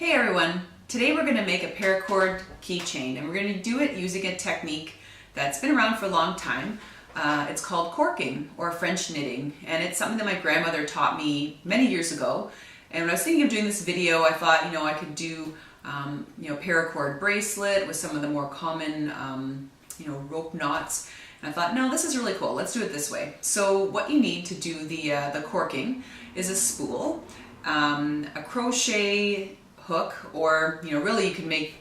Hey everyone! Today we're going to make a paracord keychain, and we're going to do it using a technique that's been around for a long time. It's called corking or French knitting, and it's something that my grandmother taught me many years ago. And when I was thinking of doing this video, I thought, I could do paracord bracelet with some of the more common rope knots. And I thought, no, this is really cool. Let's do it this way. So what you need to do the corking is a spool, a crochet hook, or really you can make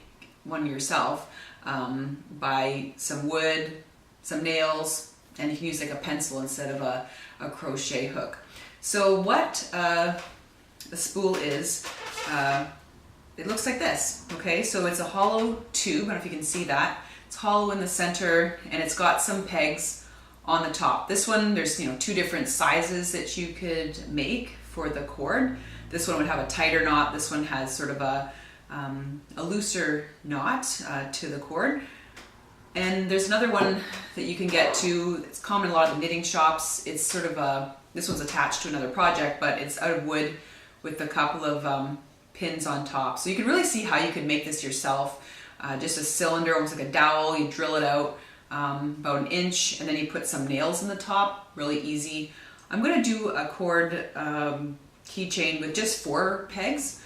one yourself by some wood, some nails, and you can use like a pencil instead of a crochet hook. So what the spool is, it looks like this. Okay, so it's a hollow tube. I don't know if you can see that. It's hollow in the center, and it's got some pegs on the top. This one, there's two different sizes that you could make for the cord. This one would have a tighter knot. This one has sort of a looser knot to the cord. And there's another one that you can get to. It's common in a lot of the knitting shops. It's sort of this one's attached to another project, but it's out of wood with a couple of pins on top. So you can really see how you could make this yourself. Just a cylinder, almost like a dowel. You drill it out about an inch, and then you put some nails in the top. Really easy. I'm going to do a cord keychain with just 4 pegs.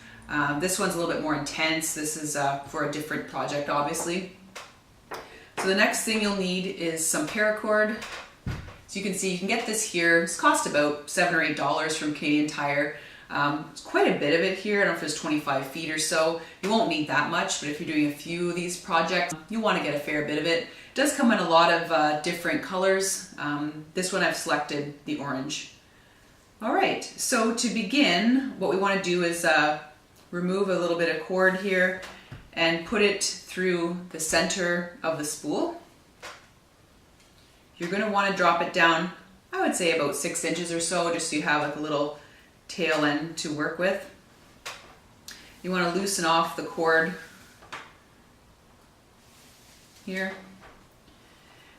This one's a little bit more intense. This is for a different project, obviously. So the next thing you'll need is some paracord. So you can see you can get this here. It's cost about $7 or $8 from Canadian Tire. It's quite a bit of it here. I don't know if it's 25 feet or so. You won't need that much, but if you're doing a few of these projects, you'll want to get a fair bit of it. It does come in a lot of different colors. This one I've selected the orange. All right, so to begin, what we want to do is remove a little bit of cord here and put it through the center of the spool. You're going to want to drop it down, I would say about 6 inches or so, just so you have like a little tail end to work with. You want to loosen off the cord here.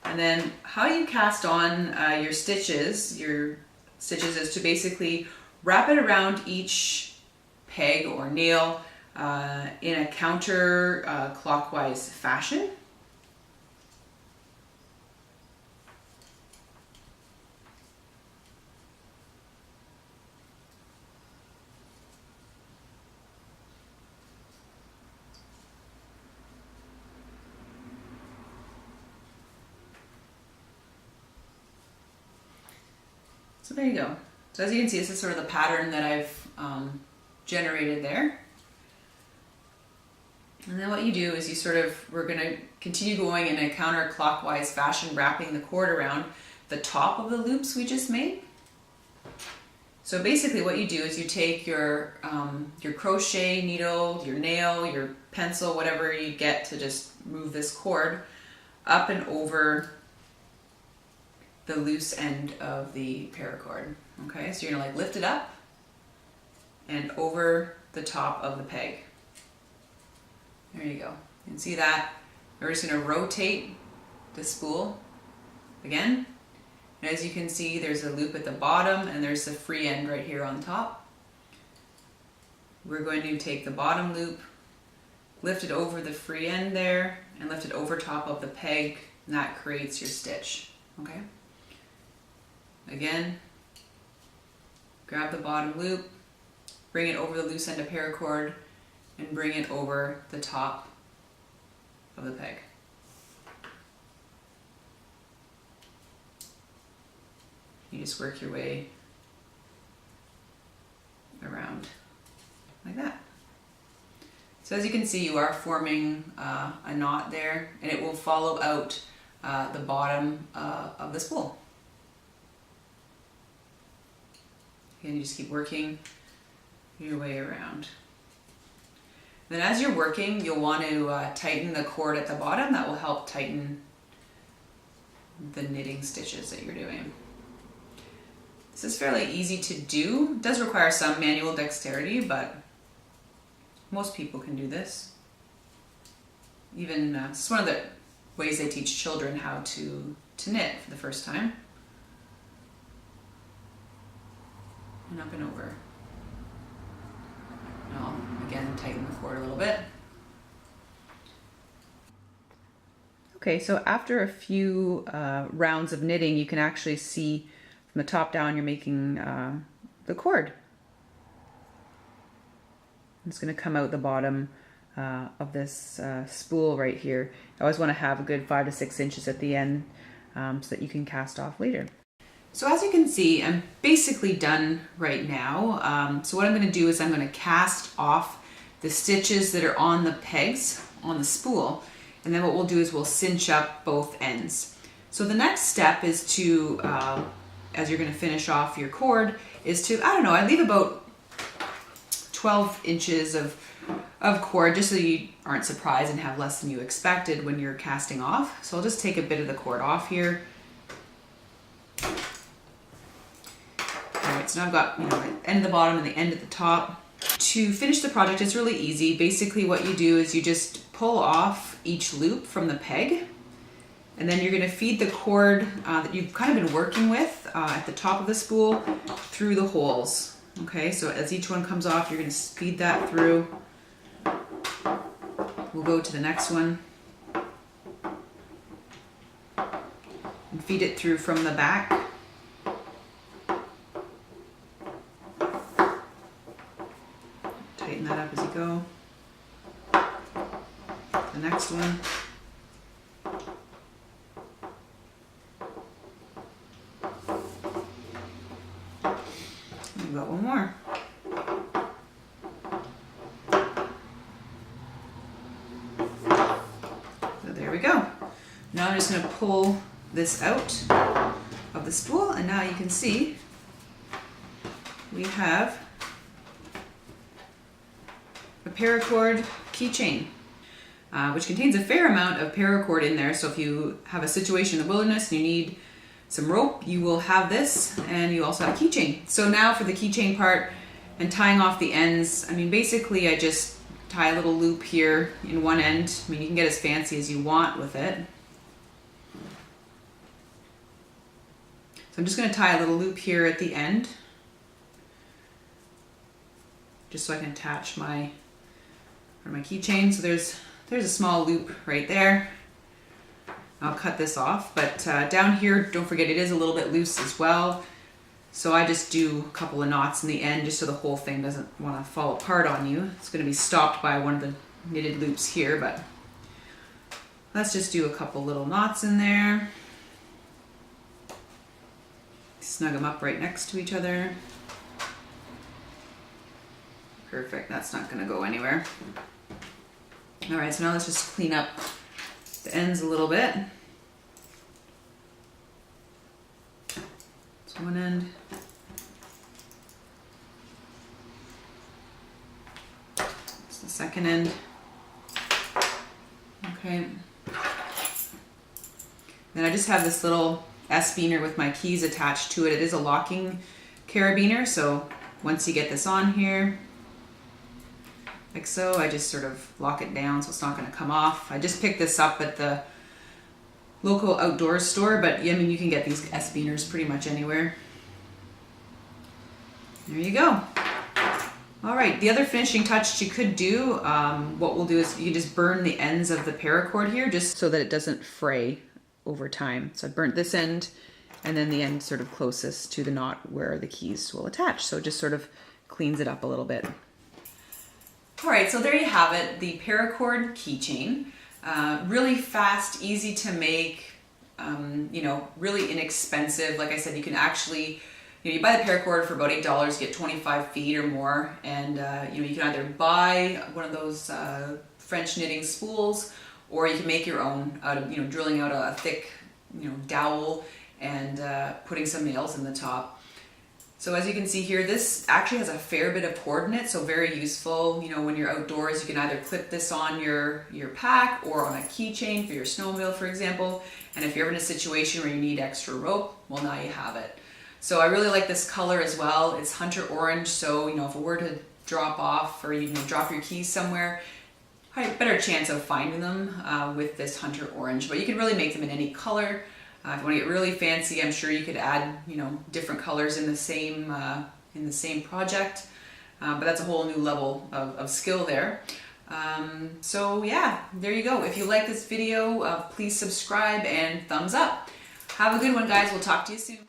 And then how you cast on your stitches is to basically wrap it around each peg or nail in a counter clockwise fashion. So there you go. So as you can see, this is sort of the pattern that I've generated there. And then what you do is we're going to continue going in a counterclockwise fashion, wrapping the cord around the top of the loops we just made. So basically what you do is you take your crochet needle, your nail, your pencil, whatever you get to just move this cord up and over the loose end of the paracord. Okay, so you're gonna lift it up and over the top of the peg. There you go. You can see that. We're just gonna rotate the spool again. And as you can see, there's a loop at the bottom and there's the free end right here on top. We're going to take the bottom loop, lift it over the free end there, and lift it over top of the peg, and that creates your stitch. Okay? Again, grab the bottom loop, bring it over the loose end of paracord, and bring it over the top of the peg. You just work your way around like that. So as you can see, you are forming a knot there, and it will follow out the bottom of the spool. And you just keep working your way around. Then as you're working, you'll want to tighten the cord at the bottom. That will help tighten the knitting stitches that you're doing. This is fairly easy to do. It does require some manual dexterity, but most people can do this. Even it's one of the ways they teach children how to knit for the first time. And up and over. And I'll again, tighten the cord a little bit. Okay, so after a few rounds of knitting, you can actually see from the top down you're making the cord. It's going to come out the bottom of this spool right here. I always want to have a good 5 to 6 inches at the end so that you can cast off later. So as you can see, I'm basically done right now. So what I'm going to do is I'm going to cast off the stitches that are on the pegs on the spool, and then what we'll do is we'll cinch up both ends. So the next step is to, as you're going to finish off your cord, is to, I don't know, I leave about 12 inches of cord just so you aren't surprised and have less than you expected when you're casting off. So I'll just take a bit of the cord off here. Alright, so now I've got, you know, the end at the bottom and the end at the top. To finish the project, it's really easy. Basically what you do is you just pull off each loop from the peg, and then you're going to feed the cord that you've kind of been working with at the top of the spool through the holes. Okay, so as each one comes off, you're going to feed that through. We'll go to the next one and feed it through from the back. Tighten that up as you go. The next one. We've got one more. So there we go. Now I'm just going to pull this out of the spool, and now you can see we have a paracord keychain, which contains a fair amount of paracord in there. So if you have a situation in the wilderness and you need some rope, you will have this, and you also have a keychain. So now for the keychain part and tying off the ends, I mean, basically I just tie a little loop here in one end. I mean, you can get as fancy as you want with it. So I'm just going to tie a little loop here at the end, just so I can attach my keychain. So there's a small loop right there. I'll cut this off, but down here, don't forget it is a little bit loose as well. So I just do a couple of knots in the end just so the whole thing doesn't want to fall apart on you. It's going to be stopped by one of the knitted loops here, but let's just do a couple little knots in there. Snug them up right next to each other. Perfect, that's not going to go anywhere. All right, so now let's just clean up the ends a little bit. So one end. It's the second end. Okay. Then I just have this little S-beaner with my keys attached to it. It is a locking carabiner, so once you get this on here, like so, I just sort of lock it down so it's not going to come off. I just picked this up at the local outdoor store, but I mean, you can get these S-beaners pretty much anywhere. There you go. All right, the other finishing touch you could do, what we'll do is you can just burn the ends of the paracord here just so that it doesn't fray over time. So I burnt this end and then the end sort of closest to the knot where the keys will attach. So it just sort of cleans it up a little bit. All right, so there you have it, the Paracord Keychain. Really fast, easy to make, you know, really inexpensive. Like I said, you can actually, you know, you buy the paracord for about $8, get 25 feet or more, and you know, you can either buy one of those French knitting spools, or you can make your own out of, you know, drilling out a thick, you know, dowel and putting some nails in the top. So as you can see here, this actually has a fair bit of cord in it, so very useful. You know, when you're outdoors, you can either clip this on your pack or on a keychain for your snowmobile, for example. And if you're ever in a situation where you need extra rope, well, now you have it. So I really like this color as well. It's hunter orange, so, you know, if it were to drop off or, you know, drop your keys somewhere, better chance of finding them with this hunter orange. But you can really make them in any color. If you want to get really fancy, I'm sure you could add, you know, different colors in the same project. but that's a whole new level of skill there. So yeah, there you go. If you like this video, please subscribe and thumbs up. Have a good one, guys. We'll talk to you soon.